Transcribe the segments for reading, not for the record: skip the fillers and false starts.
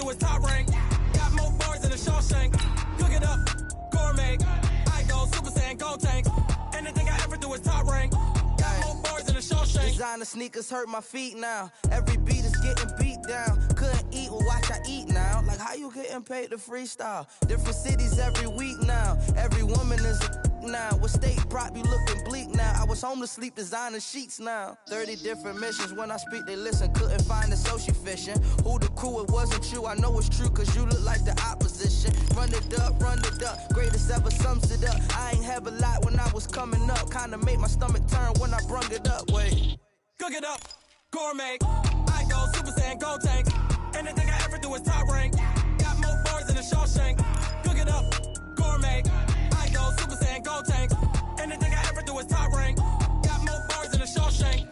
do is top rank. Got more bars than a Shawshank. Cook it up, gourmet. I go Super Saiyan, gold tank. Anything I ever do is top rank. Got more bars than a Shawshank. Designer sneakers hurt my feet now. Every beat is getting beat down. Couldn't eat, well watch I eat now. Like how you getting paid to freestyle? Different cities every week now. Every woman is a now. What state prop you looking bleak now? I was home to sleep designing sheets now. 30 different missions. When I speak they listen. Couldn't find the social fishing. Who the crew? It wasn't you. I know it's true cause you look like the opposition. Run it up. Greatest ever sums it up. I ain't have a lot when I was coming up. Kinda made my stomach turn when I brung it up. Wait. Cook it up, gourmet. I go Super Saiyan, gold tank. Anything I ever do is top rank. Got more bars than a Shawshank. Cook it up, gourmet. I go Super Saiyan, gold tank. Anything I ever do is top rank. Got more bars than a Shawshank.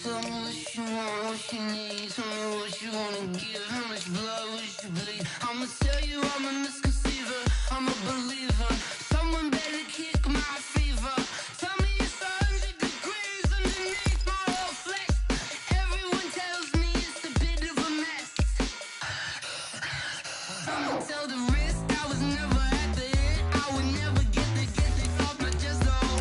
Tell me what you want, what you need. Tell me what you wanna give. How much blood would you bleed? I'ma tell you I'm a misconceiver. I'm a believer. Someone better kick my fever. Tell me it's 100 degrees underneath my whole flesh. Everyone tells me it's a bit of a mess. I'ma tell the risk I was never at the end. I would never get it off my chest though.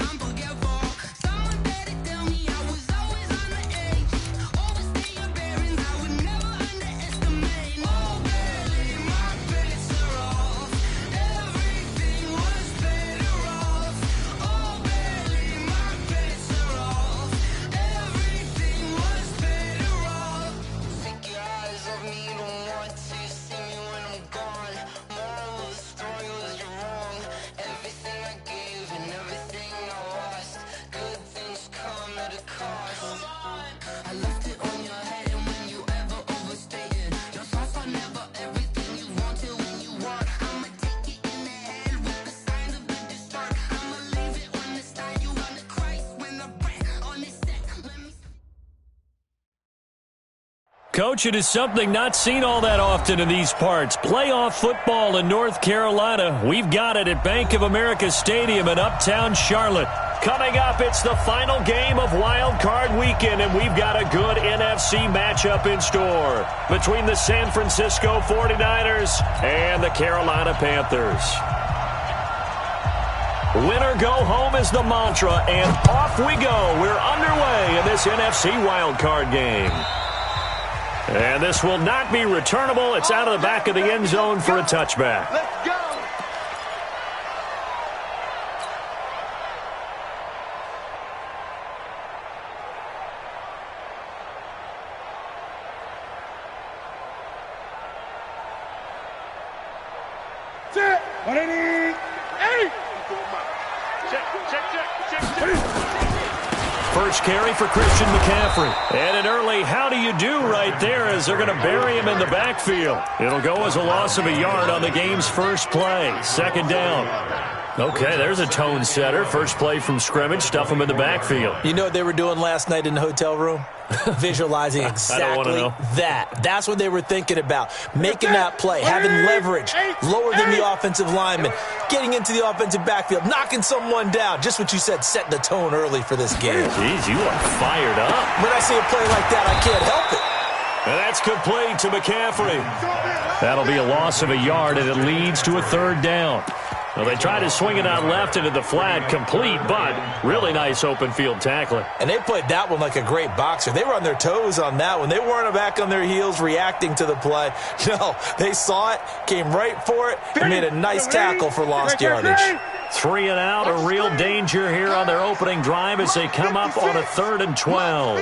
I'm forgetful. Someone better tell me I was always on the edge. Overstay your bearings, I would never underestimate. Oh barely, my bets are off. Everything was better off. Oh barely, my bets are off. Everything was better off. Take your eyes off me, don't want to see me when I'm gone. Moral of the story was you're wrong. Everything I gave and everything I lost. Good things come at a cost. I left it on your head and when you ever overstated. Your thoughts are never everything you wanted when you want. I'ma take it in the head with the signs of the distort. I'ma leave it on the side. You on the Christ when the breath on this set. Let me Coach, it is something not seen all that often in these parts. Playoff football in North Carolina. We've got it at Bank of America Stadium in Uptown Charlotte. Coming up, it's the final game of Wild Card Weekend, and we've got a good NFC matchup in store between the San Francisco 49ers and the Carolina Panthers. Win or go home is the mantra, and off we go. We're underway in this NFC Wild Card game. And this will not be returnable. It's out of the back of the end zone for a touchback. Let's go. Check. 188. Check. First carry for Christian McCaffrey. And an early how do you do right there as they're going to bury him in the backfield. It'll go as a loss of a yard on the game's first play. Second down. Okay, there's a tone setter. First play from scrimmage. Stuff him in the backfield. You know what they were doing last night in the hotel room? Visualizing exactly that. That's what they were thinking about. Making that play, having leverage, lower than the offensive lineman, getting into the offensive backfield, knocking someone down. Just what you said, set the tone early for this game. Jeez, you are fired up. When I see a play like that, I can't help it. And that's complete to McCaffrey. That'll be a loss of a yard, and it leads to a third down. Well, they tried to swing it out left into the flat, complete, but really nice open field tackling. And they played that one like a great boxer. They were on their toes on that one. They weren't back on their heels reacting to the play. No, they saw it, came right for it, and made a nice tackle for lost yardage. 3 and out, a real danger here on their opening drive as they come up on a 3rd and 12.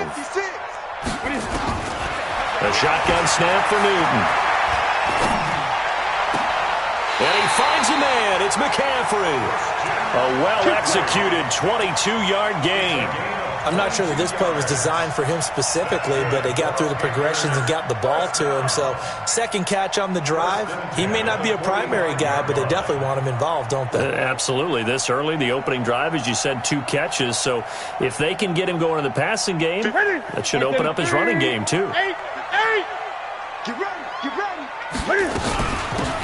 A shotgun snap for Newton. And he finds a man. It's McCaffrey. A well-executed 22-yard gain. I'm not sure that this play was designed for him specifically, but they got through the progressions and got the ball to him. So second catch on the drive. He may not be a primary guy, but they definitely want him involved, don't they? Absolutely. This early, the opening drive, as you said, 2 catches. So if they can get him going in the passing game, that should open up his running game too. Get ready.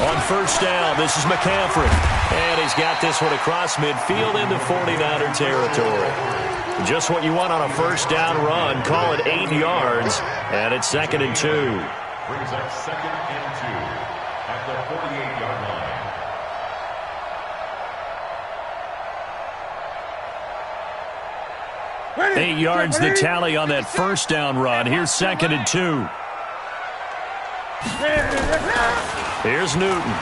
On first down, this is McCaffrey. And he's got this one across midfield into 49er territory. Just what you want on a first down run. Call it 8 yards, and it's 2nd and 2. Brings up 2nd and 2 at the 48-yard line. 8 yards the tally on that first down run. Here's 2nd and 2. Here's Newton.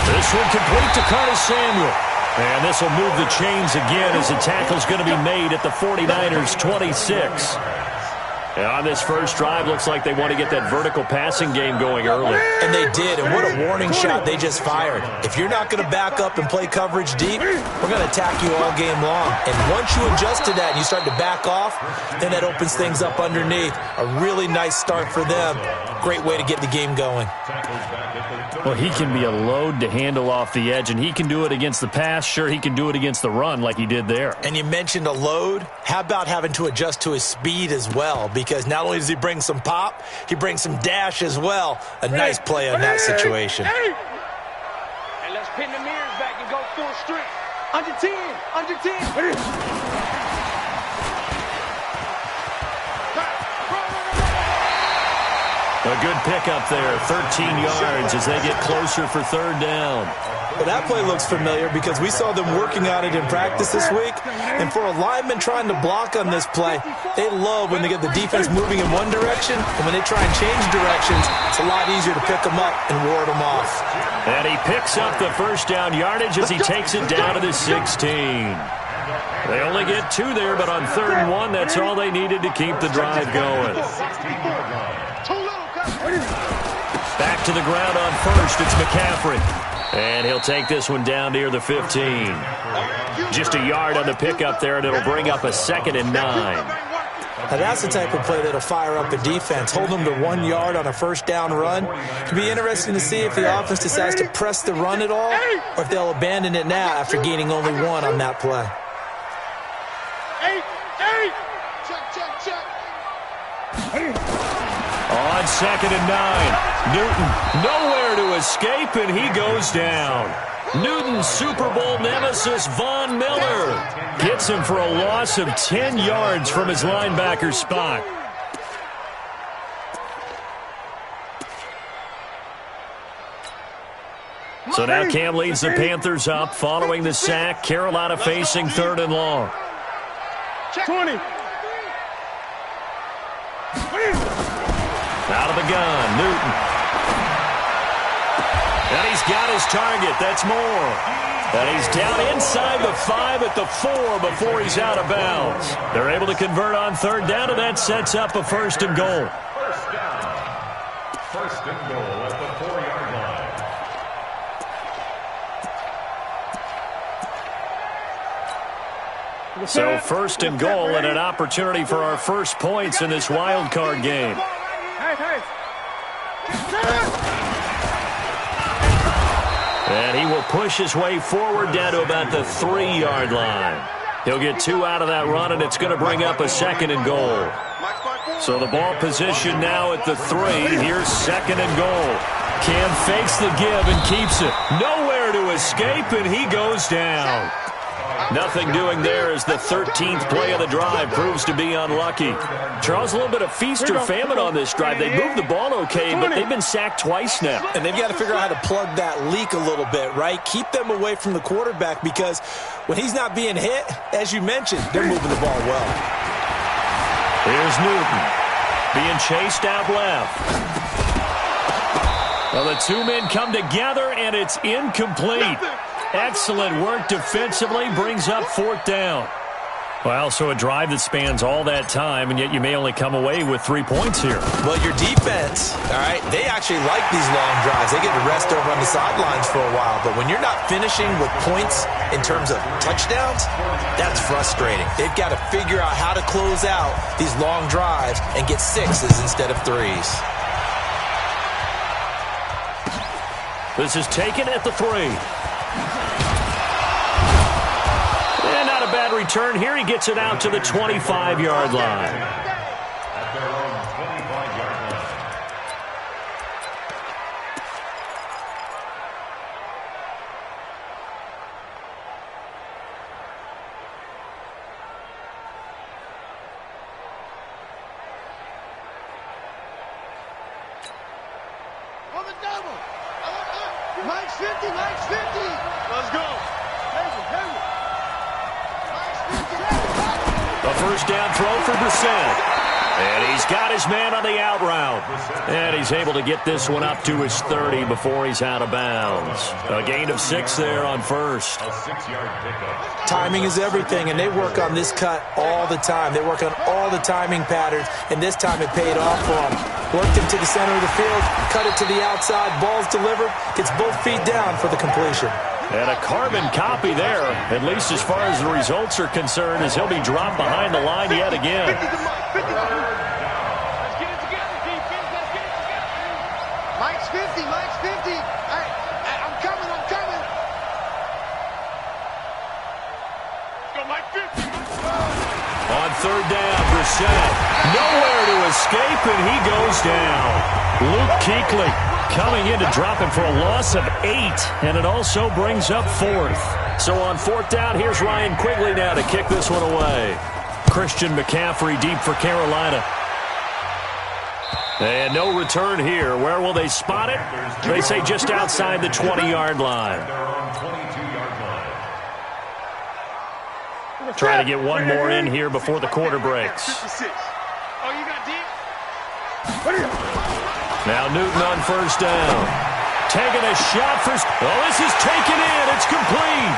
This one complete to Curtis Samuel. And this will move the chains again as the tackle's going to be made at the 49ers' 26. And on this first drive, looks like they want to get that vertical passing game going early. And they did, and what a warning shot they just fired. If you're not going to back up and play coverage deep, we're going to attack you all game long. And once you adjust to that and you start to back off, then that opens things up underneath. A really nice start for them. Great way to get the game going. Well, he can be a load to handle off the edge, and he can do it against the pass. Sure, he can do it against the run like he did there. And you mentioned a load. How about having to adjust to his speed as well? Because not only does he bring some pop, he brings some dash as well. A nice play on that situation. And let's pin the mirrors back and go full strength. Under 10, under 10. A good pickup there, 13 yards as they get closer for 3rd down. Well, that play looks familiar because we saw them working on it in practice this week. And for a lineman trying to block on this play, they love when they get the defense moving in one direction. And when they try and change directions, it's a lot easier to pick them up and ward them off. And he picks up the first down yardage as he takes it down to the 16. They only get 2 there, but on 3rd and 1, that's all they needed to keep the drive going. Back to the ground on first, it's McCaffrey. And he'll take this one down near the 15. Just a yard on the pickup there, and it'll bring up a 2nd and 9. Now that's the type of play that'll fire up a defense. Hold them to 1 yard on a first down run. It'll be interesting to see if the offense decides to press the run at all, or if they'll abandon it now after gaining only 1 on that play. On 2nd and 9, Newton nowhere to escape, and he goes down. Newton's Super Bowl nemesis, Von Miller, gets him for a loss of 10 yards from his linebacker spot. So now Cam leads the Panthers up following the sack. Carolina facing 3rd and long. 20. Out of the gun, Newton. And he's got his target. That's Moore. And he's down inside the 5 at the 4 before he's out of bounds. They're able to convert on 3rd down, and that sets up a 1st and goal. First down. 1st and goal at the 4-yard line. So 1st and goal and an opportunity for our first points in this wild card game. And he will push his way forward down to about the 3-yard line. He'll get 2 out of that run, and it's going to bring up a 2nd and goal. So the ball position now at the 3. Here's 2nd and goal. Cam fakes the give and keeps it. Nowhere to escape, and he goes down. Nothing doing there as the 13th play of the drive proves to be unlucky. Charles, a little bit of feast or famine on this drive. They moved the ball okay, but they've been sacked twice now. And they've got to figure out how to plug that leak a little bit, right? Keep them away from the quarterback because when he's not being hit, as you mentioned, they're moving the ball well. Here's Newton being chased out left. Well, the 2 men come together, and it's incomplete. Excellent work defensively, brings up 4th down. Well, so a drive that spans all that time, and yet you may only come away with 3 points here. Well, your defense, all right, they actually like these long drives. They get to rest over on the sidelines for a while. But when you're not finishing with points in terms of touchdowns, that's frustrating. They've got to figure out how to close out these long drives and get 6s instead of 3s. This is taken at the 3. And not a bad return here. He gets it out to the 25-yard line. At their own 25-yard line. Mike's 50, Mike's 50. Let's go. A first down throw for Brissett. And he's got his man on the out route. And he's able to get this one up to his 30 before he's out of bounds. A gain of 6 there on first. A 6-yard pickup. Timing is everything, and they work on this cut all the time. They work on all the timing patterns, and this time it paid off for them. Worked it to the center of the field, cut it to the outside, ball's delivered, gets both feet down for the completion. And a carbon copy there, at least as far as the results are concerned, as he'll be dropped behind the line yet again. Let's get it together, defense. Let's get it together. Mike's 50, Mike's 50. Hey, I'm coming. Go, Mike 50. On third down, Brissett. Nowhere to escape, and he goes down. Luke Kuechly coming in to drop him for a loss of 8, and it also brings up 4th. So on 4th down, here's Ryan Quigley now to kick this one away. Christian McCaffrey deep for Carolina. And no return here. Where will they spot it? They say just outside the 20-yard line. They're on 22-yard line. Try to get one more in here before the quarter breaks. 56. Oh, you got deep? Now Newton on first down. Taking a shot for... Oh, this is taken in. It's complete.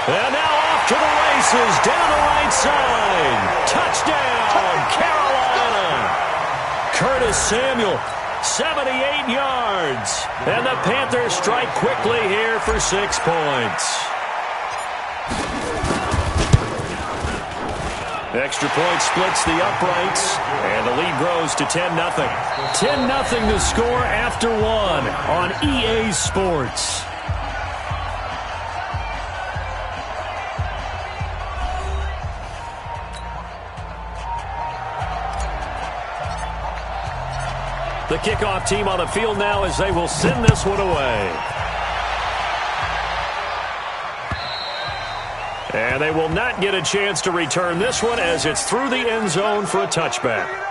And now off to the races. Down the right side. Touchdown, Carolina. Curtis Samuel, 78 yards. And the Panthers strike quickly here for 6 points. Extra point splits the uprights, and the lead grows to 10-0. 10-0 the score after 1 on EA Sports. The kickoff team on the field now as they will send this one away. And they will not get a chance to return this one as it's through the end zone for a touchback.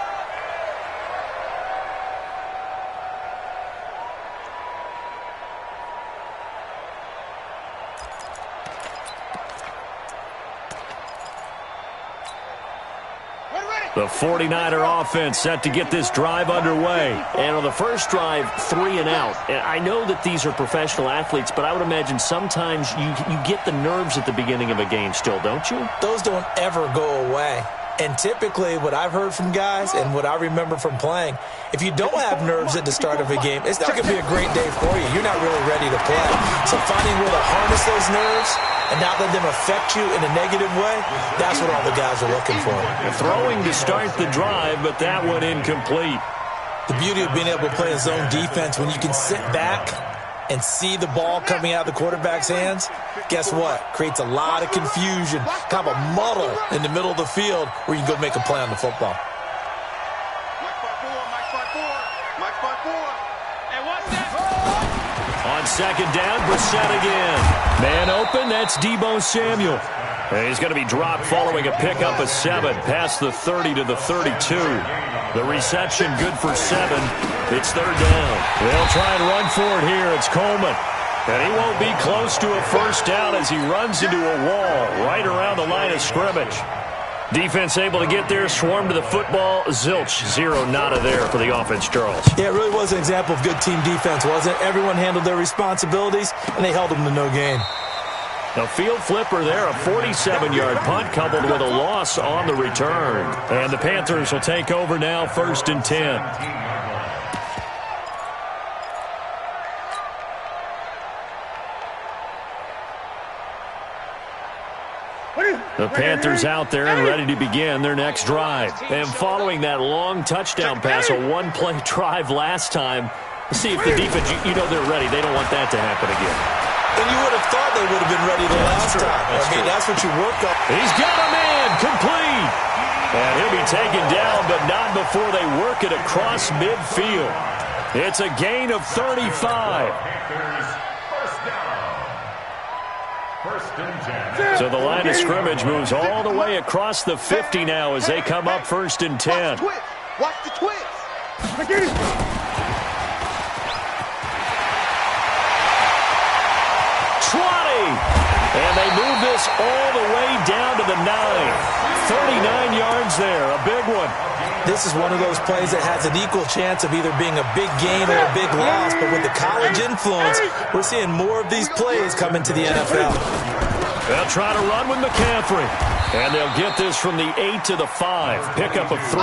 The 49er offense set to get this drive underway. And on the first drive, 3 and out. And I know that these are professional athletes, but I would imagine sometimes you get the nerves at the beginning of a game still, don't you? Those don't ever go away. And typically what I've heard from guys and what I remember from playing, if you don't have nerves at the start of a game, it's not going to be a great day for you. You're not really ready to play. So finding a way to harness those nerves and not let them affect you in a negative way, that's what all the guys are looking for. Throwing to start the drive, but that one incomplete. The beauty of being able to play a zone defense when you can sit back and see the ball coming out of the quarterback's hands, guess what? Creates a lot of confusion, kind of a muddle in the middle of the field where you can go make a play on the football. On second down, Brissett again. Man open, that's Deebo Samuel. And he's going to be dropped following a pickup of 7 past the 30 to the 32. The reception good for 7. It's third down. They'll try and run for it here. It's Coleman. And he won't be close to a first down as he runs into a wall right around the line of scrimmage. Defense able to get there, swarm to the football. Zilch, 0 nada there for the offense, Charles. Yeah, it really was an example of good team defense, wasn't it? Everyone handled their responsibilities, and they held them to no gain. A field flipper there, a 47-yard punt coupled with a loss on the return. And the Panthers will take over now, 1st and 10. The Panthers out there and ready to begin their next drive. And following that long touchdown pass, a one-play drive last time, see if the defense, you know they're ready. They don't want that to happen again. And you would have thought they would have been ready the last time. That's what you work on. He's got a man, complete. And he'll be taken down, but not before they work it across midfield. It's a gain of 35. So the line of scrimmage moves all the way across the 50 now as they come up 1st and 10. Watch the twist. they move this all the way down to the 9. 39 yards there, a big one. This is one of those plays that has an equal chance of either being a big gain or a big loss, but with the college influence, we're seeing more of these plays come into the NFL. They'll try to run with McCaffrey, and they'll get this from the 8 to the 5, pickup of 3.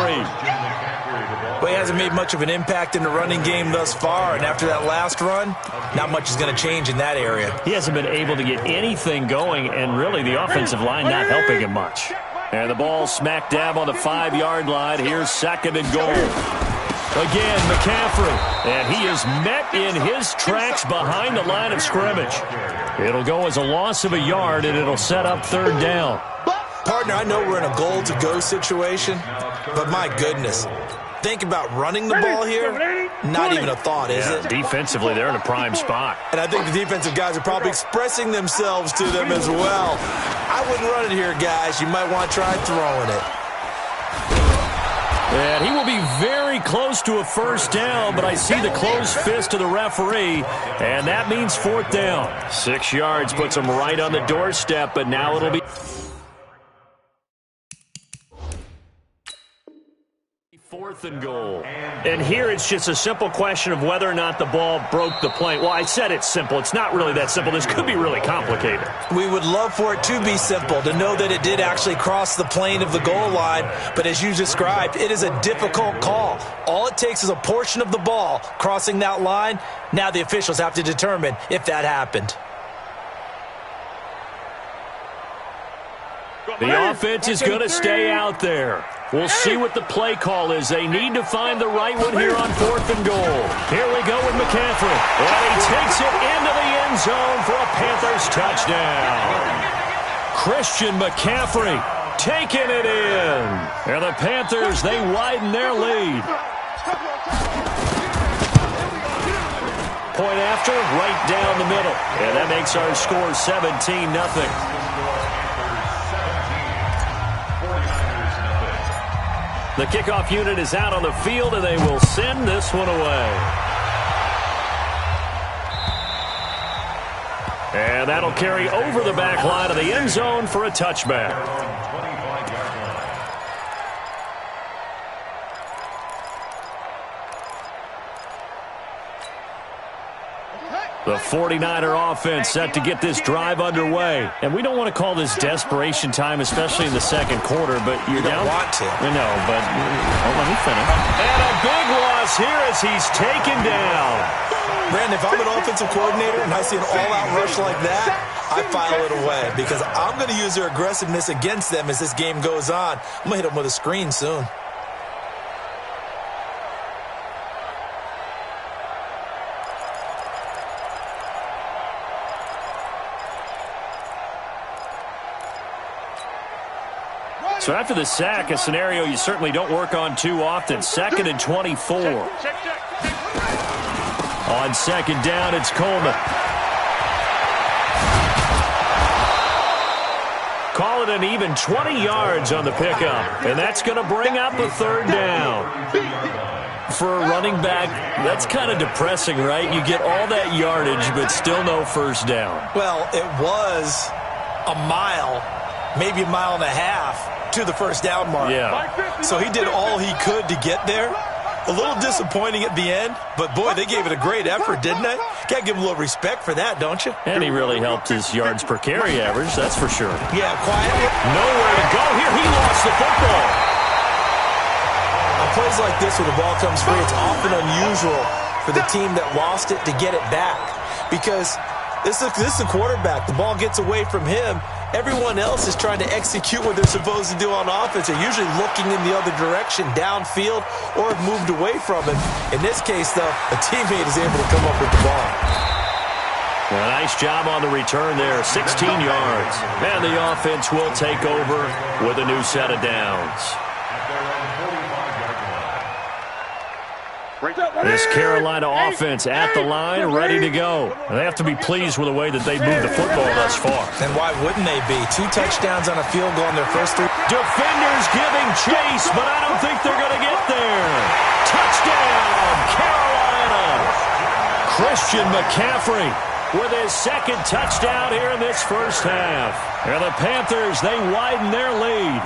Well, he hasn't made much of an impact in the running game thus far, and after that last run, not much is going to change in that area. He hasn't been able to get anything going, and really the offensive line not helping him much. And the ball smack dab on the 5-yard line. Here's 2nd and goal. Again, McCaffrey, and he is met in his tracks behind the line of scrimmage. It'll go as a loss of a yard, and it'll set up 3rd down. Partner, I know we're in a goal-to-go situation, but my goodness, think about running the ball here, not even a thought, is it? Defensively, they're in a prime spot. And I think the defensive guys are probably expressing themselves to them as well. I wouldn't run it here, guys. You might want to try throwing it. And he will be very close to a 1st down, but I see the closed fist of the referee, and that means 4th down. 6 yards puts him right on the doorstep, but now it'll be 4th and goal. And here it's just a simple question of whether or not the ball broke the plane. Well, I said it's simple. It's not really that simple. This could be really complicated. We would love for it to be simple, to know that it did actually cross the plane of the goal line. But as you described, it is a difficult call. All it takes is a portion of the ball crossing that line. Now the officials have to determine if that happened. The offense is going to stay out there. We'll see what the play call is. They need to find the right one here on 4th and goal. Here we go with McCaffrey. And he takes it into the end zone for a Panthers touchdown. Christian McCaffrey taking it in. And the Panthers, they widen their lead. Point after, right down the middle. And that makes our score 17-0. The kickoff unit is out on the field, and they will send this one away. And that'll carry over the back line of the end zone for a touchback. The 49er offense set to get this drive underway. And we don't want to call this desperation time, especially in the 2nd quarter, but you don't want to. I know, but let me finish. And a big loss here as he's taken down. Brandon, if I'm an offensive coordinator and I see an all-out rush like that, I file it away because I'm going to use their aggressiveness against them as this game goes on. I'm going to hit them with a screen soon. So after the sack, a scenario you certainly don't work on too often. 2nd and 24. On 2nd down, it's Coleman. Call it an even 20 yards on the pickup. And that's going to bring up a 3rd down. For a running back, that's kind of depressing, right? You get all that yardage, but still no 1st down. Well, it was a mile, maybe a mile and a half to the 1st down mark. Yeah. So he did all he could to get there. A little disappointing at the end, but boy, they gave it a great effort, didn't they? Got to give him a little respect for that, don't you? And he really helped his yards per carry average, that's for sure. Yeah, quietly. Nowhere to go here. He lost the football. On plays like this where the ball comes free, it's often unusual for the team that lost it to get it back because this is the quarterback. The ball gets away from him. Everyone else is trying to execute what they're supposed to do on offense. They're usually looking in the other direction, downfield, or have moved away from him. In this case, though, a teammate is able to come up with the ball. A nice job on the return there, 16 yards. And the offense will take over with a new set of downs. This Carolina offense at the line, ready to go. They have to be pleased with the way that they moved the football thus far. And why wouldn't they be? 2 touchdowns on a field goal in their first 3. Defenders giving chase, but I don't think they're going to get there. Touchdown, Carolina. Christian McCaffrey with his second touchdown here in this first half. And the Panthers, they widen their lead.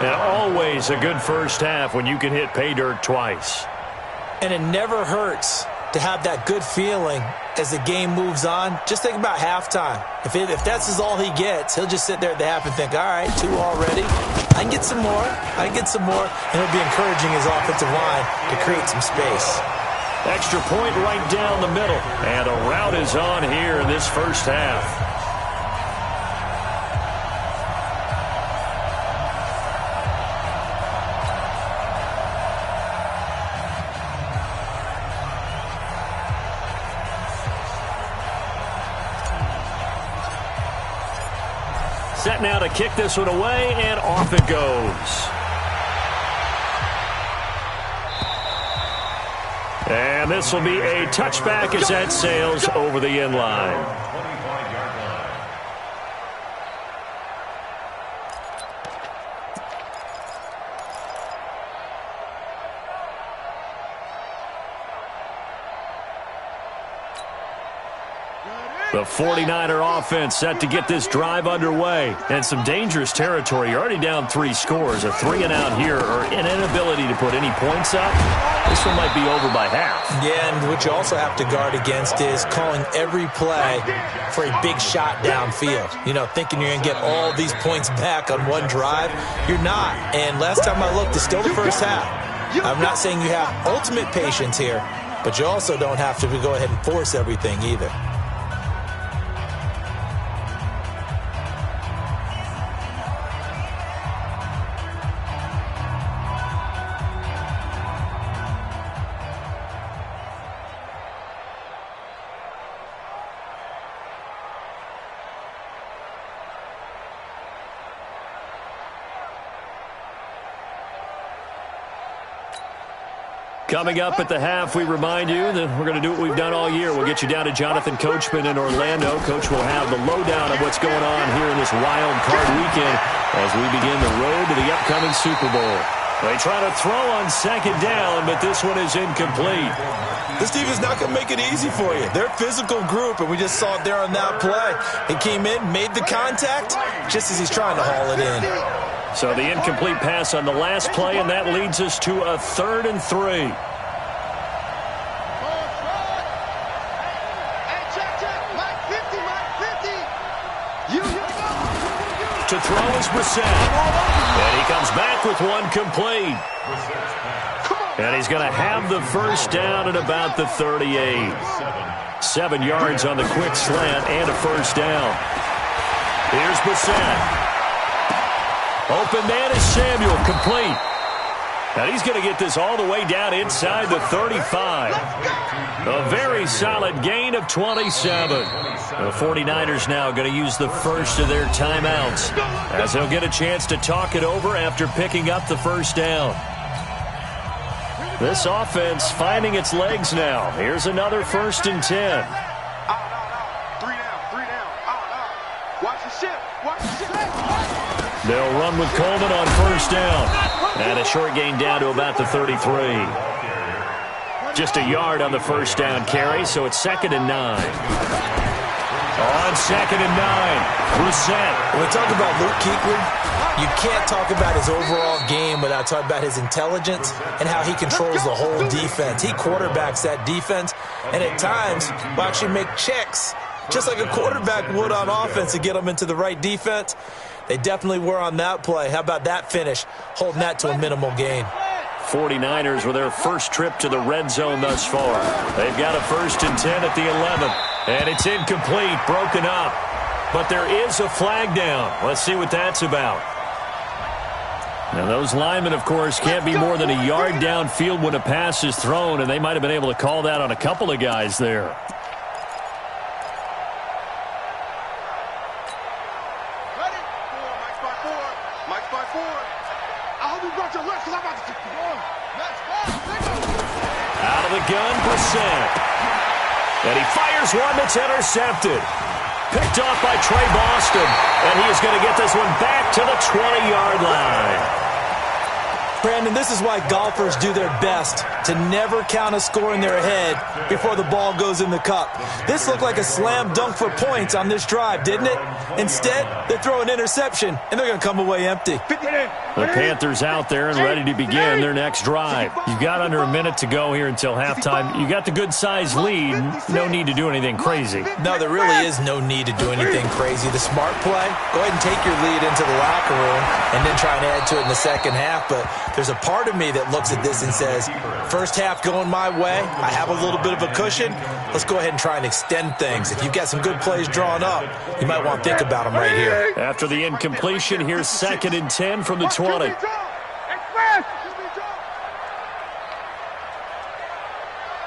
And always a good first half when you can hit pay dirt twice. And it never hurts to have that good feeling as the game moves on. Just think about halftime. If that's all he gets, he'll just sit there at the half and think, all right, 2 already. I can get some more. And he'll be encouraging his offensive line to create some space. Extra point right down the middle. And a rout is on here in this first half. Set now to kick this one away, and off it goes. And this will be a touchback as that sails over the end line. The 49er offense set to get this drive underway. And some dangerous territory. You're already down 3 scores. A 3-and-out here or an inability to put any points up. This one might be over by half. Yeah, and what you also have to guard against is calling every play for a big shot downfield. You know, thinking you're going to get all these points back on one drive. You're not. And last time I looked, it's still the first half. I'm not saying you have ultimate patience here, but you also don't have to go ahead and force everything either. Coming up at the half, we remind you that we're going to do what we've done all year. We'll get you down to Jonathan Coachman in Orlando. Coach will have the lowdown of what's going on here in this wild card weekend as we begin the road to the upcoming Super Bowl. They try to throw on second down, but this one is incomplete. This team is not going to make it easy for you. They're a physical group, and we just saw it there on that play. He came in, made the contact, just as he's trying to haul it in. So the incomplete pass on the last play, and that leads us to a 3rd and 3. To throw is Brissett. And he comes back with one complete. And he's going to have the first down at about the 38. 7 yards on the quick slant and a first down. Here's Brissett. Open man is Samuel, complete. And he's going to get this all the way down inside the 35. A very solid gain of 27. The 49ers now going to use the first of their timeouts as they'll get a chance to talk it over after picking up the first down. This offense finding its legs now. Here's another 1st and 10. 3 down. Watch the ship. They'll run with Coleman on first down. And a short gain down to about the 33. Just a yard on the first down carry, so it's 2nd and 9. On 2nd and 9, Brissett. When we talk about Luke Kuechly, you can't talk about his overall game without talking about his intelligence and how he controls the whole defense. He quarterbacks that defense, and at times will actually make checks, just like a quarterback would on offense, to get them into the right defense. They definitely were on that play. How about that finish, holding that to a minimal gain? 49ers with their first trip to the red zone thus far. They've got a 1st and 10 at the 11. And it's incomplete, broken up. But there is a flag down. Let's see what that's about. Now, those linemen, of course, can't be more than a yard downfield when a pass is thrown, and they might have been able to call that on a couple of guys there. Out of the gun, Brissett. And he fires one that's intercepted. Picked off by Trey Boston. And he is going to get this one back to the 20-yard line. Brandon, this is why golfers do their best to never count a score in their head before the ball goes in the cup. This looked like a slam dunk for points on this drive, didn't it? Instead, they throw an interception, and they're going to come away empty. The Panthers out there and ready to begin their next drive. You've got under a minute to go here until halftime. You got the good-sized lead. No need to do anything crazy. No, there really is no need to do anything crazy. The smart play, go ahead and take your lead into the locker room and then try and add to it in the second half. But there's a part of me that looks at this and says, first half going my way, I have a little bit of a cushion. Let's go ahead and try and extend things. If you've got some good plays drawn up, you might want to think about them right here. After the incompletion, here's 2nd and 10 from the 20.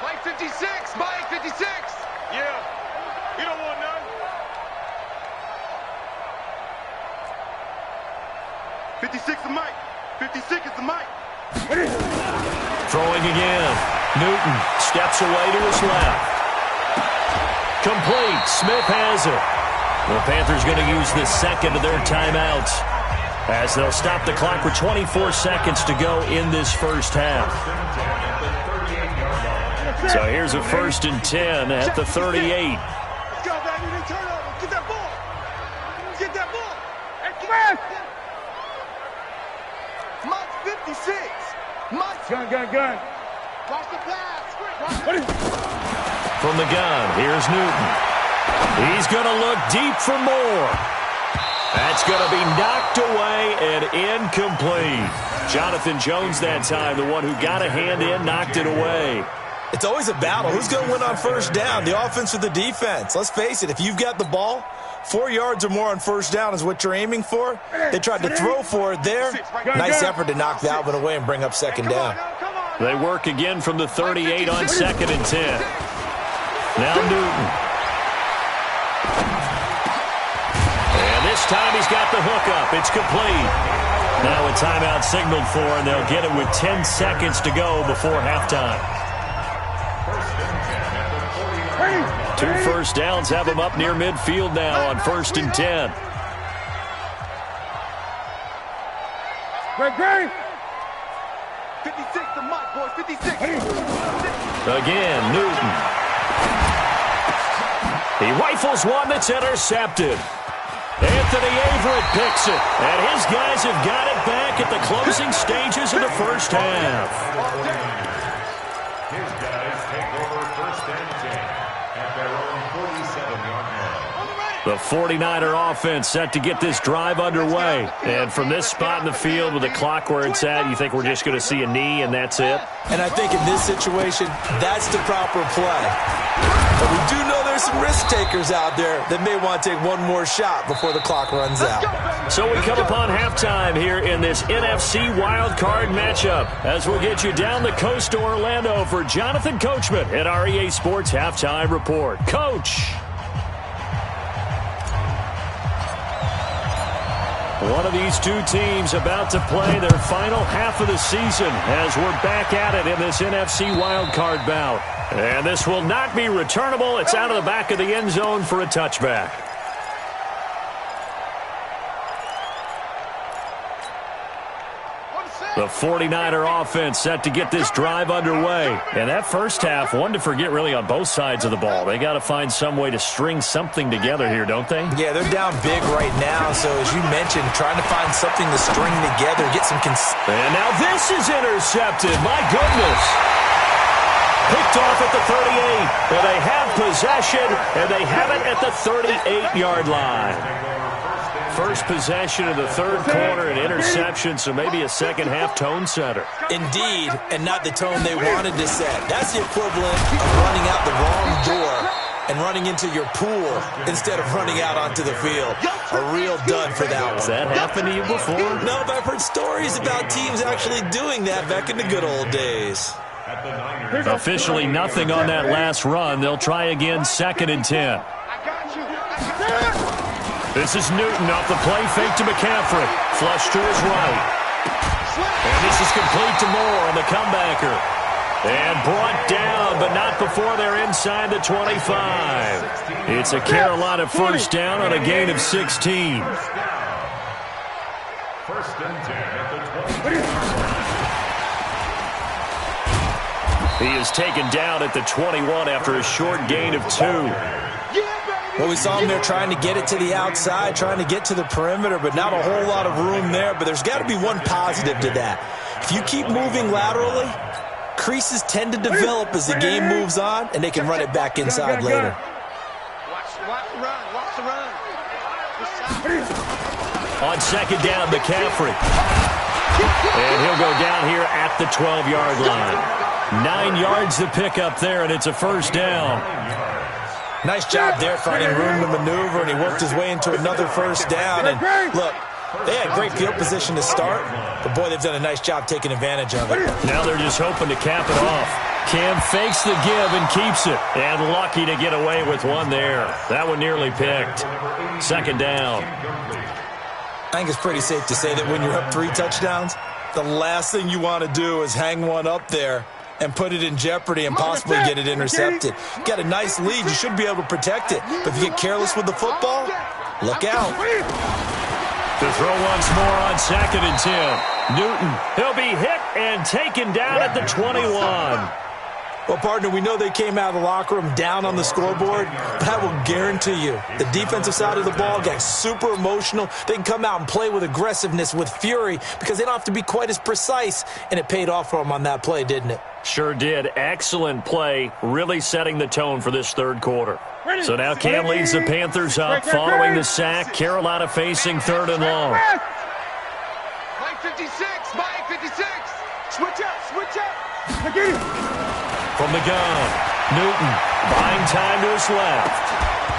Mike 56, Mike 56. Yeah, you don't want none. 56 is Mike. 56 is the Mike. Throwing again. Newton steps away to his left. Complete. Smith has it. The Panthers going to use the second of their timeouts as they'll stop the clock with 24 seconds to go in this first half. So here's a 1st and 10 at the 38. Let's go, baby. Turnover. Get that ball. Get that ball. Hey, come on. Mike 56. Mike. Gun. Watch the pass. From the gun, here's Newton. He's going to look deep for more. That's going to be knocked away and incomplete. Jonathan Jones that time, the one who got a hand in, knocked it away. It's always a battle. Who's going to win on first down, the offense or the defense? Let's face it, if you've got the ball, 4 yards or more on first down is what you're aiming for. They tried to throw for it there. Nice effort to knock that one away and bring up second down. They work again from the 38 on 2nd and 10. Now Newton. And this time he's got the hookup. It's complete. Now a timeout signaled for, and they'll get it with 10 seconds to go before halftime. 2 first downs have them up near midfield now on 1st and 10. Great. 56 to Mike, boys. 56. Again, Newton. He rifles one that's intercepted. Anthony Averett picks it, and his guys have got it back at the closing stages of the first half. His guys take over 1st and 10 at their own 47-yard line. The 49er offense set to get this drive underway. And from this spot in the field with the clock where it's at, you think we're just going to see a knee and that's it? And I think in this situation, that's the proper play. But we do know there's some risk takers out there that may want to take one more shot before the clock runs out. So we come upon halftime here in this NFC wildcard matchup as we'll get you down the coast to Orlando for Jonathan Coachman at our EA Sports Halftime Report. Coach! One of these two teams about to play their final half of the season as we're back at it in this NFC wildcard bout. And this will not be returnable. It's out of the back of the end zone for a touchback. The 49er offense set to get this drive underway. And that first half, one to forget really on both sides of the ball. They got to find some way to string something together here, don't they? Yeah, they're down big right now. So as you mentioned, trying to find something to string together, get some And now this is intercepted. My goodness. Picked off at the 38. And they have possession, and they have it at the 38-yard line. First possession of the third quarter, an interception, so maybe a second-half tone setter. Indeed, and not the tone they wanted to set. That's the equivalent of running out the wrong door and running into your pool instead of running out onto the field. A real dud for that one. Has that happened to you before? No, but I've heard stories about teams actually doing that back in the good old days. Officially nothing on that last run. They'll try again, 2nd and 10. This is Newton off the play fake to McCaffrey. Flush to his right. And this is complete to Moore on the comebacker. And brought down, but not before they're inside the 25. It's a Carolina first down on a gain of 16. First and 10 at the 20. He is taken down at the 21 after a short gain of 2. Well, we saw him there trying to get it to the outside, trying to get to the perimeter, but not a whole lot of room there. But there's got to be one positive to that. If you keep moving laterally, creases tend to develop as the game moves on, and they can run it back inside later. Watch the run. On second down, McCaffrey. And he'll go down here at the 12-yard line. 9 yards to pick up there, and it's a first down. Nice job there finding room to maneuver, and he worked his way into another first down. And look, they had great field position to start, but boy, they've done a nice job taking advantage of it. Now they're just hoping to cap it off. Cam fakes the give and keeps it. And lucky to get away with one there. That one nearly picked. Second down. I think it's pretty safe to say that when you're up 3 touchdowns, the last thing you want to do is hang one up there and put it in jeopardy and possibly get it intercepted. You got a nice lead. You should be able to protect it. But if you get careless with the football, look out. To throw once more on second and 10. Newton, he'll be hit and taken down at the 21. Well, partner, we know they came out of the locker room down on the scoreboard, but I will guarantee you the defensive side of the ball got super emotional. They can come out and play with aggressiveness, with fury, because they don't have to be quite as precise, and it paid off for them on that play, didn't it? Sure did. Excellent play, really setting the tone for this third quarter. So now Cam leads the Panthers up following the sack. Carolina facing third and long. Mike 56. Switch up. From the gun, Newton buying time to his left.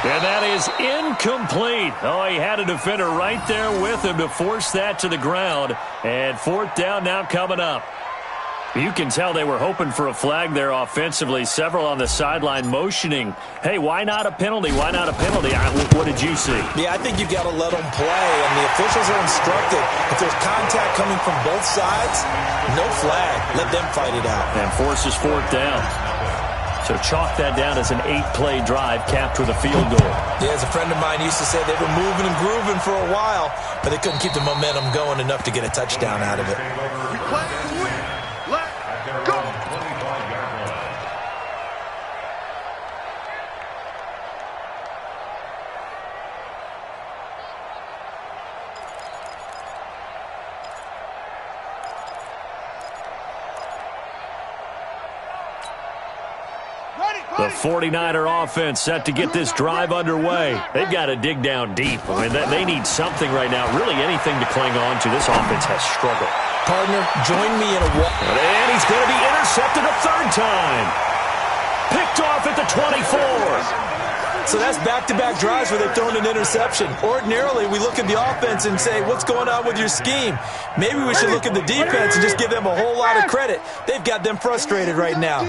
And that is incomplete. Oh, he had a defender right there with him to force that to the ground. And fourth down now coming up. You can tell they were hoping for a flag there offensively. Several on the sideline motioning, hey, why not a penalty? Why not a penalty? What did you see? Yeah, I think you've got to let them play, and the officials are instructed. If there's contact coming from both sides, no flag. Let them fight it out. And forces fourth down. So chalk that down as an 8-play drive capped with a field goal. Yeah, as a friend of mine used to say, they were moving and grooving for a while, but they couldn't keep the momentum going enough to get a touchdown out of it. We play to win. Let's go. The 49er offense set to get this drive underway. They've got to dig down deep. I mean, they need something right now, really anything to cling on to. This offense has struggled. Partner, join me in a walk. And he's going to be intercepted a third time. Picked off at the 24. So that's back-to-back drives where they've thrown an interception. Ordinarily, we look at the offense and say, what's going on with your scheme? Maybe we should look at the defense and just give them a whole lot of credit. They've got them frustrated right now.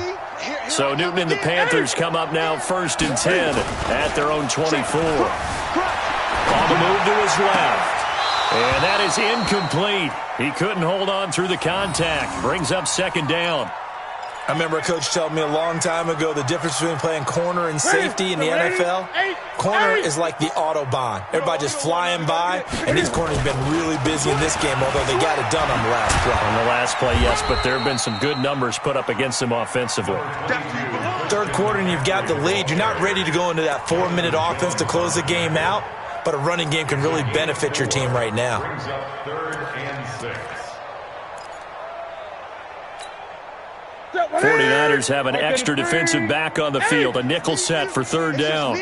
So Newton and the Panthers come up now first and 10 at their own 24. On the move to his left. And that is incomplete. He couldn't hold on through the contact. Brings up second down. I remember a coach telling me a long time ago the difference between playing corner and safety in the NFL. Corner is like the Autobahn. Everybody just flying by, and these corners have been really busy in this game, although they got it done on the last play. On the last play, yes, but there have been some good numbers put up against them offensively. Third quarter, and you've got the lead. You're not ready to go into that 4-minute offense to close the game out, but a running game can really benefit your team right now. Third and 6. 49ers have an extra defensive back on the field. A nickel set for third down.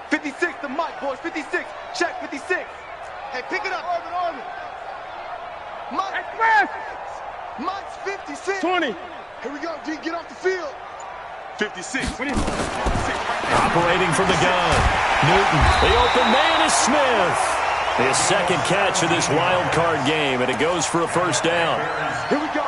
56, the mic, boys. 56. Check 56. Hey, pick it up. Mike's 56. 20. Here we go, D. Get off the field. 56. Operating from the gun. Newton. The open man is Smith. His second catch of this wild card game, and it goes for a first down.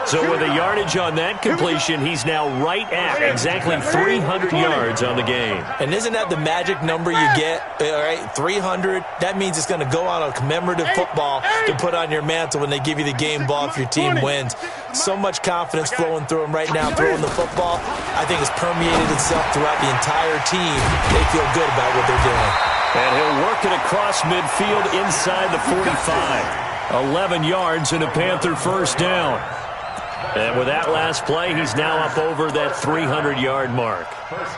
So with a yardage on that completion, he's now right at exactly 300 yards on the game. And isn't that the magic number you get? All right, 300. That means it's going to go on a commemorative football to put on your mantle when they give you the game ball if your team wins. So much confidence flowing through him right now, throwing the football. I think it's permeated itself throughout the entire team. They feel good about what they're doing. And he'll work it across midfield inside the 45. 11 yards and a Panther first down. And with that last play, he's now up over that 300-yard mark.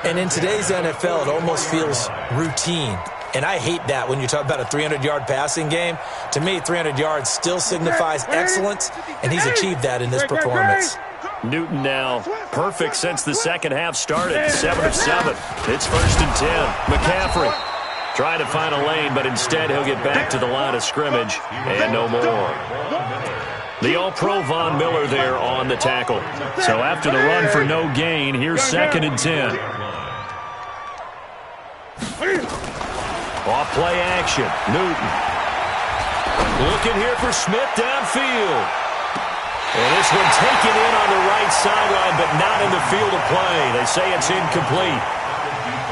And in today's NFL, it almost feels routine. And I hate that when you talk about a 300-yard passing game. To me, 300 yards still signifies excellence, and he's achieved that in this performance. Newton now perfect since the second half started. 7 of 7. It's 1st and 10. McCaffrey trying to find a lane, but instead he'll get back to the line of scrimmage and no more. The All-Pro Von Miller there on the tackle. So after the run for no gain, here's 2nd and 10. Off play action. Newton. Looking here for Smith downfield. And this one taken in on the right sideline, but not in the field of play. They say it's incomplete.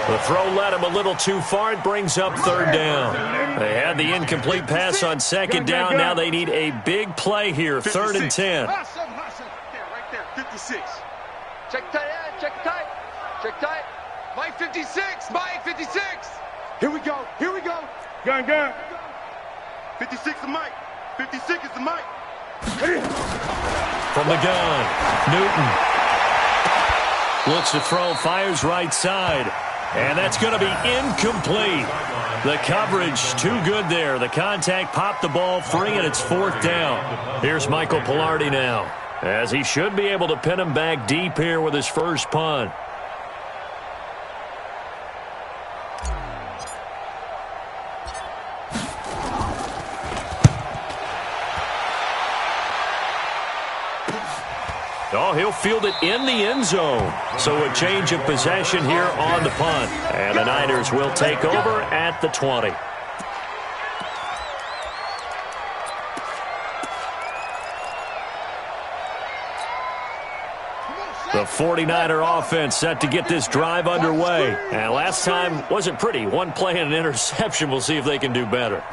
The throw led him a little too far. It brings up 3rd down. They had the incomplete pass on 2nd down. Now they need a big play here. 3rd and 10. Right there, 56. Check tight, check tight. Check tight. Mike 56. Mike 56. Here we go. Here we go. Gun. 56 is Mike. 56 is the Mike. From the gun, Newton. Looks to throw, fires right side. And that's going to be incomplete. The coverage too good there. The contact popped the ball free, and it's 4th down. Here's Michael Pilardi now, as he should be able to pin him back deep here with his first punt. Oh, he'll field it in the end zone. So a change of possession here on the punt. And the Niners will take over at the 20. The 49er offense set to get this drive underway. And last time wasn't pretty. One play and an interception. We'll see if they can do better.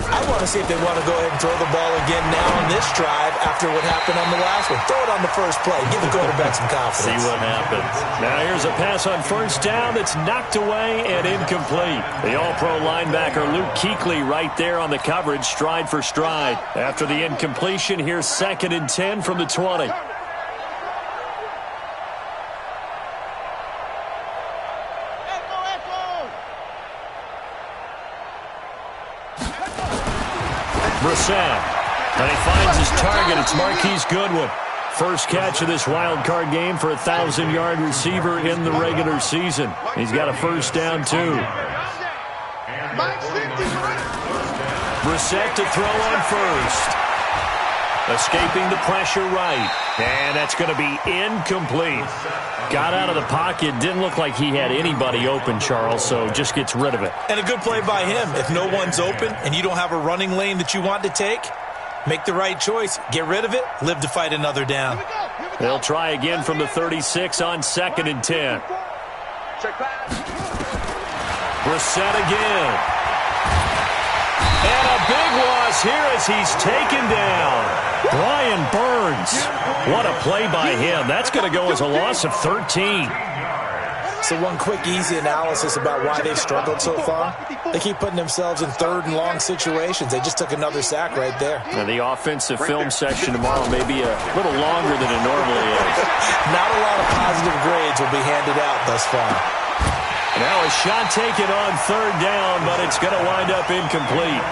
I want to see if they want to go ahead and throw the ball again now on this drive after what happened on the last one. Throw it on the first play. Give the quarterback some confidence. See what happens. Now here's a pass on 1st down that's knocked away and incomplete. The All-Pro linebacker Luke Kuechly right there on the coverage, stride for stride. After the incompletion, here's 2nd and 10 from the 20. Brissett. And he finds his target. It's Marquise Goodwin. First catch of this wild card game for a 1,000-yard receiver in the regular season. He's got a first down, too. Brissett to throw on first. Escaping the pressure right. And that's going to be incomplete. Got out of the pocket. Didn't look like he had anybody open, Charles, so just gets rid of it. And a good play by him. If no one's open and you don't have a running lane that you want to take, make the right choice. Get rid of it. Live to fight another down. They'll try again from the 36 on 2nd and 10. Brissett again. And a big loss here as he's taken down. Brian Burns. What a play by him. That's going to go as a loss of 13. So one quick, easy analysis about why they've struggled so far. They keep putting themselves in 3rd and long situations. They just took another sack right there. And the offensive film section tomorrow may be a little longer than it normally is. Not a lot of positive grades will be handed out thus far. Now a shot taken on 3rd down, but it's going to wind up incomplete.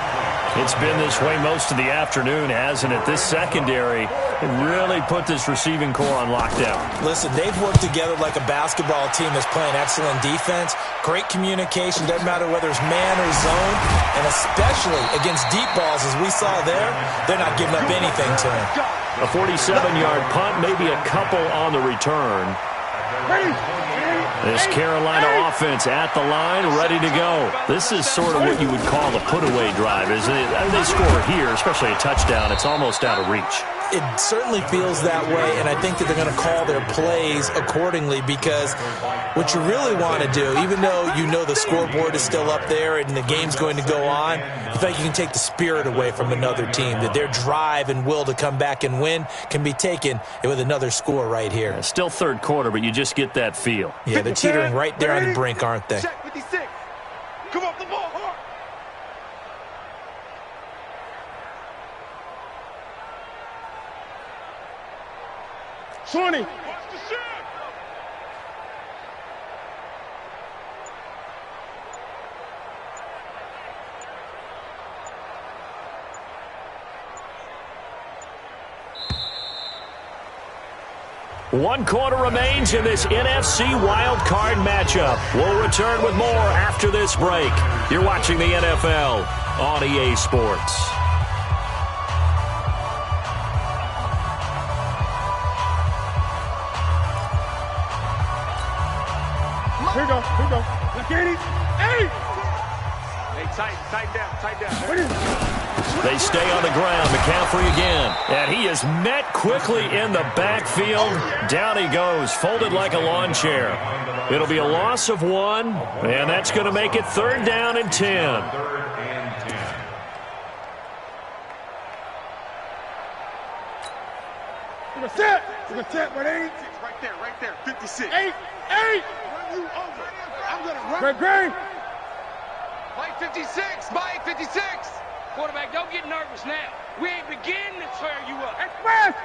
It's been this way most of the afternoon, hasn't it? This secondary really put this receiving core on lockdown. Listen, they've worked together like a basketball team that's playing excellent defense. Great communication, doesn't matter whether it's man or zone. And especially against deep balls, as we saw there, they're not giving up anything to him. A 47-yard punt, maybe a couple on the return. This Carolina offense at the line, ready to go. This is sort of what you would call a put-away drive, isn't it? I mean, they score here, especially a touchdown. It's almost out of reach. It certainly feels that way, and I think that they're going to call their plays accordingly because what you really want to do, even though you know the scoreboard is still up there and the game's going to go on, I think you can take the spirit away from another team, that their drive and will to come back and win can be taken with another score right here. Yeah, still 3rd quarter, but you just get that feel. Yeah, they're teetering right there on the brink, aren't they? Come up the ball hard. 20. One quarter remains in this NFC Wild Card matchup. We'll return with more after this break. You're watching the NFL on EA Sports. Here we go. Look at it. Hey! Hey, tight down. They stay on the ground. McCaffrey again. And he is met quickly in the backfield. Down he goes, folded like a lawn chair. It'll be a loss of 1, and that's going to make it 3rd down and 10. We're going to set, but 8. Right there. 56. 8. Run you over. I'm going to run. Greg. Mike 56. Mike 56. Quarterback, don't get nervous now. We ain't beginning to tear you up. Express!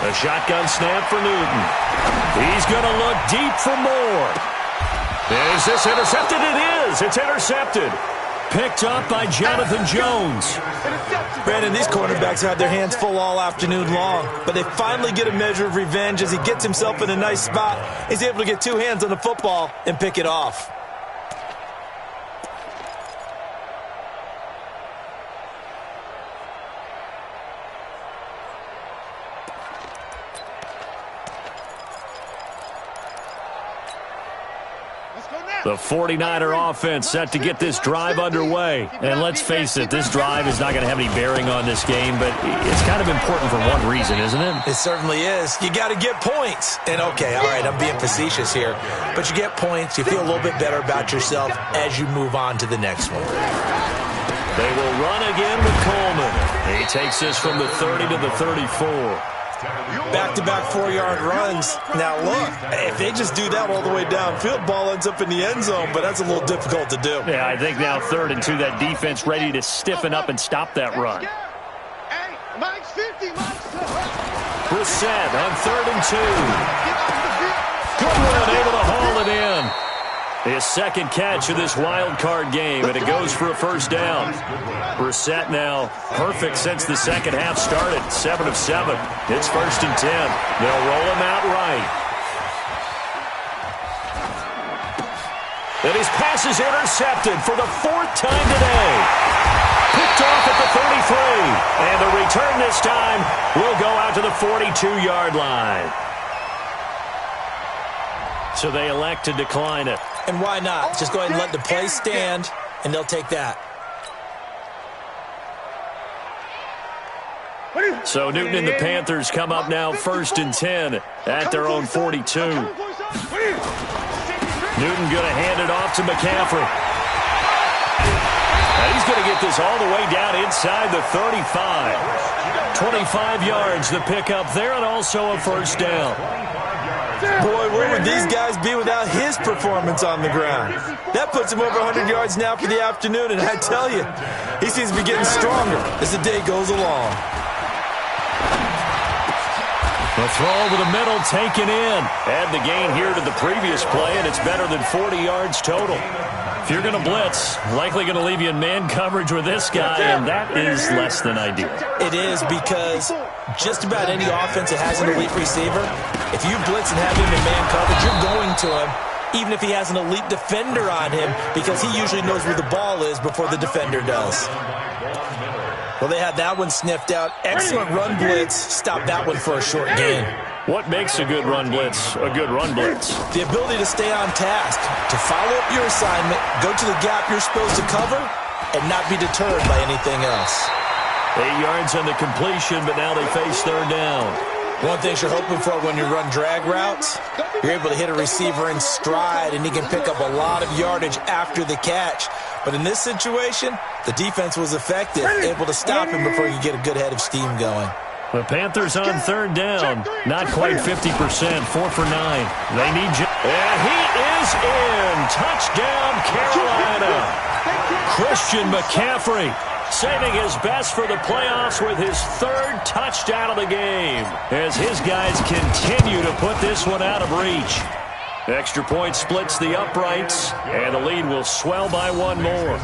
A shotgun snap for Newton. He's going to look deep for more. Is this intercepted? It is. It's intercepted. Picked up by Jonathan Jones. Brandon, these quarterbacks had their hands full all afternoon long, but they finally get a measure of revenge as he gets himself in a nice spot. He's able to get 2 hands on the football and pick it off. The 49er offense set to get this drive underway. And let's face it, this drive is not going to have any bearing on this game, but it's kind of important for one reason, isn't it? It certainly is. You got to get points. And okay, all right, I'm being facetious here, but you get points, you feel a little bit better about yourself as you move on to the next one. They will run again with Coleman. He takes this from the 30 to the 34. Back-to-back 4-yard runs. Now, look, if they just do that all the way downfield, ball ends up in the end zone, but that's a little difficult to do. Yeah, I think now 3rd and 2, that defense ready to stiffen up and stop that run. Brissett on 3rd and 2. Good run, able to haul it in. His 2nd catch of this wild card game, and it goes for a 1st down. Brissett now perfect since the second half started. 7 of 7. It's 1st and 10. They'll roll him out right. And his pass is intercepted for the 4th time today. Picked off at the 33. And the return this time will go out to the 42-yard line. So they elect to decline it. And why not? Just go ahead and let the play stand, and they'll take that. So Newton and the Panthers come up now 1st and 10 at their own 42. Newton going to hand it off to McCaffrey. And he's going to get this all the way down inside the 35. 25 yards the pickup there, and also a 1st down. Boy, where would these guys be without his performance on the ground? That puts him over 100 yards now for the afternoon, and I tell you, he seems to be getting stronger as the day goes along. The throw over the middle taken in. Add the gain here to the previous play, and it's better than 40 yards total. If you're going to blitz, likely going to leave you in man coverage with this guy, and that is less than ideal. It is, because just about any offense that has an elite receiver, if you blitz and have him in man coverage, you're going to him, even if he has an elite defender on him, because he usually knows where the ball is before the defender does. Well, they had that one sniffed out. Excellent run blitz. Stop that one for a short gain. What makes a good run blitz a good run blitz? The ability to stay on task, to follow up your assignment, go to the gap you're supposed to cover, and not be deterred by anything else. 8 yards on the completion, but now they face 3rd down. One thing you're hoping for when you run drag routes, you're able to hit a receiver in stride, and he can pick up a lot of yardage after the catch. But in this situation, the defense was effective, able to stop him before you get a good head of steam going. The Panthers on 3rd down. Not quite 50%, 4 for 9. They need you. And he is in. Touchdown, Carolina. Christian McCaffrey saving his best for the playoffs with his third touchdown of the game as his guys continue to put this one out of reach. Extra point splits the uprights, and the lead will swell by one more.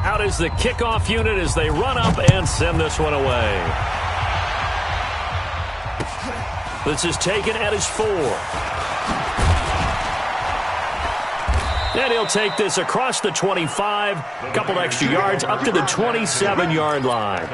Out is the kickoff unit as they run up and send this one away. This is taken at his 4. And he'll take this across the 25, a couple extra yards up to the 27-yard line.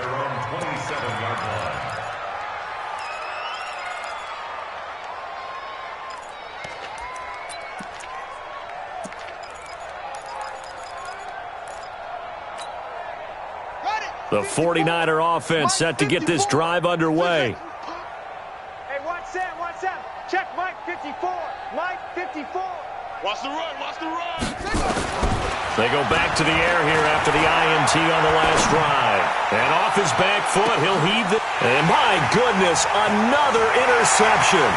The 49er offense set to get this drive underway. Hey, watch Sam. Check Mike 54. Mike 54. Watch the run. They go back to the air here after the INT on the last drive. And off his back foot, he'll heave the... And my goodness, another interception.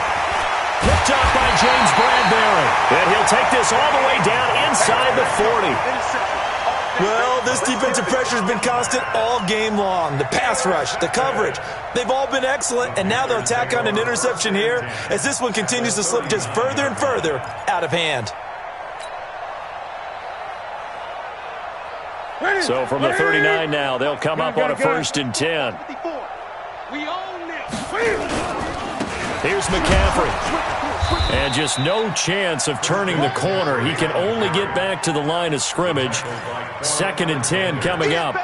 Picked up by James Bradbury. And he'll take this all the way down inside the 40. Well, this defensive pressure has been constant all game long. The pass rush, the coverage, they've all been excellent, and now they'll tack on an interception here as this one continues to slip just further and further out of hand. So from the 39 now, they'll come up on a 1st and 10. We own this. Here's McCaffrey. And just no chance of turning the corner. He can only get back to the line of scrimmage. 2nd and 10 coming up.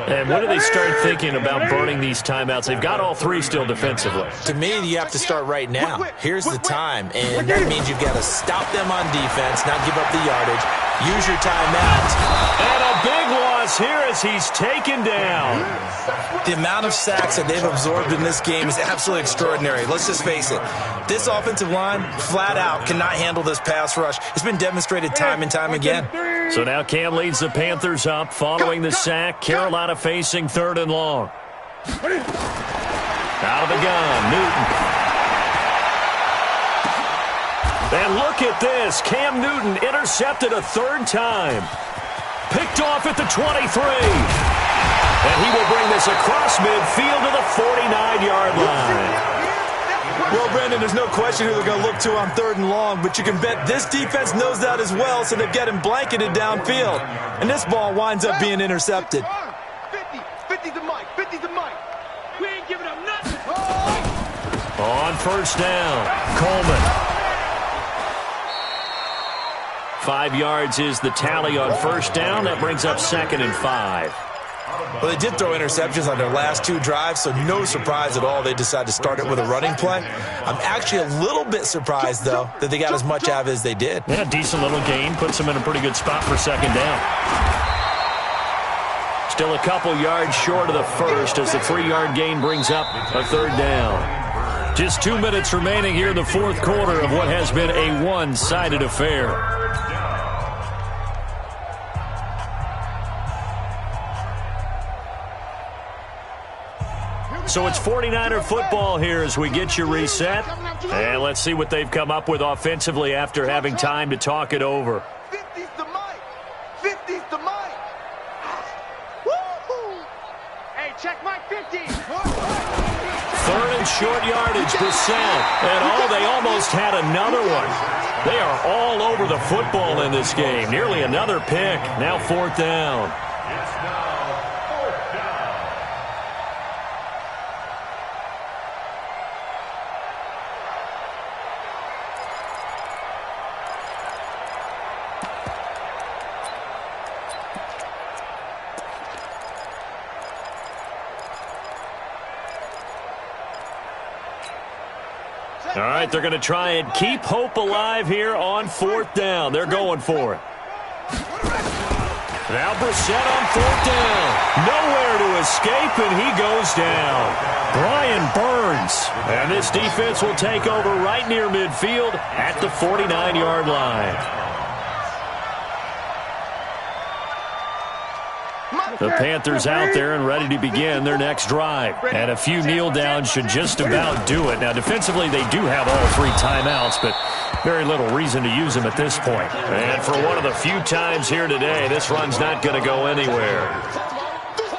And when do they start thinking about burning these timeouts? They've got all 3 still defensively. To me, you have to start right now. Here's the time, and that means you've got to stop them on defense, not give up the yardage. Use your timeout. And a big loss here as he's taken down. The amount of sacks that they've absorbed in this game is absolutely extraordinary. Let's just face it. This offensive line, flat out, cannot handle this pass rush. It's been demonstrated time and time again. So now Cam leads the Panthers up following the sack. Carolina facing 3rd and long. Out of the gun, Newton. And look at this. Cam Newton intercepted a 3rd time. Picked off at the 23. And he will bring this across midfield to the 49-yard line. Well, Brandon, there's no question who they're going to look to on 3rd and long, but you can bet this defense knows that as well, so they've got him blanketed downfield. And this ball winds up being intercepted. 50 to Mike. We ain't giving up nothing. On 1st down, Coleman. 5 yards is the tally on 1st down. That brings up 2nd and 5. Well, they did throw interceptions on their last 2 drives, so no surprise at all they decided to start it with a running play. I'm actually a little bit surprised, though, that they got as much out of it as they did. Yeah, decent little gain. Puts them in a pretty good spot for 2nd down. Still a couple yards short of the 1st as the 3-yard gain brings up a 3rd down. Just 2 minutes remaining here in the 4th quarter of what has been a one-sided affair. So it's 49er football here as we get you reset. And let's see what they've come up with offensively after having time to talk it over. 50's to Mike. 50's to Mike. Woo-hoo. Hey, check Mike 50. 3rd and short yardage, Brissett. And they almost had another one. They are all over the football in this game. Nearly another pick. Now 4th down. All right, they're going to try and keep hope alive here on 4th down. They're going for it. Now Brissett on 4th down. Nowhere to escape, and he goes down. Brian Burns. And this defense will take over right near midfield at the 49-yard line. The Panthers out there and ready to begin their next drive. And a few kneel downs should just about do it. Now, defensively, they do have all 3 timeouts, but very little reason to use them at this point. And for one of the few times here today, this run's not going to go anywhere.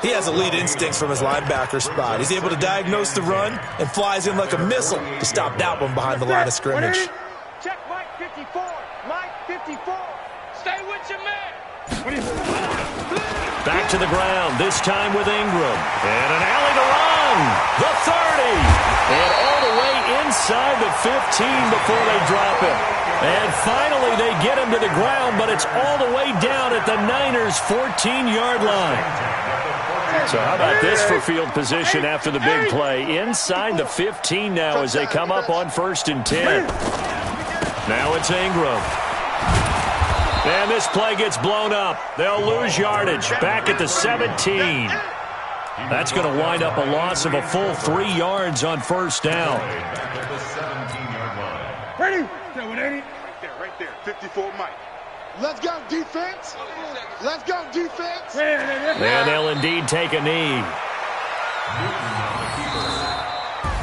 He has elite instincts from his linebacker spot. He's able to diagnose the run and flies in like a missile to stop that one behind the line of scrimmage. Check Mike 54. Mike 54. Stay with your man. Back to the ground, this time with Ingram. And an alley to run. The 30. And all the way inside the 15 before they drop him. And finally they get him to the ground, but it's all the way down at the Niners' 14-yard line. So how about this for field position after the big play? Inside the 15 now as they come up on 1st and 10. Now it's Ingram. And this play gets blown up. They'll lose yardage back at the 17. That's going to wind up a loss of a full 3 yards on 1st down. Ready? Right there. 54 Mike. Let's go, defense. Let's go, defense. And they'll indeed take a knee.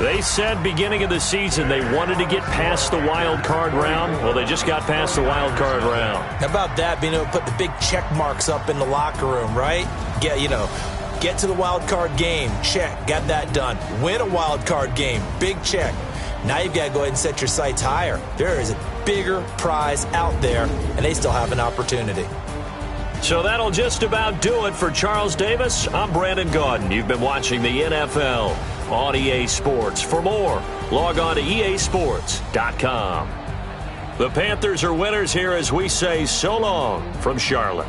They said beginning of the season they wanted to get past the wild card round. Well, they just got past the wild card round. How about that, being able to put the big check marks up in the locker room, right? Get to the wild card game, check, got that done. Win a wild card game, big check. Now you've got to go ahead and set your sights higher. There is a bigger prize out there, and they still have an opportunity. So that'll just about do it for Charles Davis. I'm Brandon Gaudin. You've been watching the NFL on EA Sports. For more, log on to easports.com. The Panthers are winners here as we say so long from Charlotte.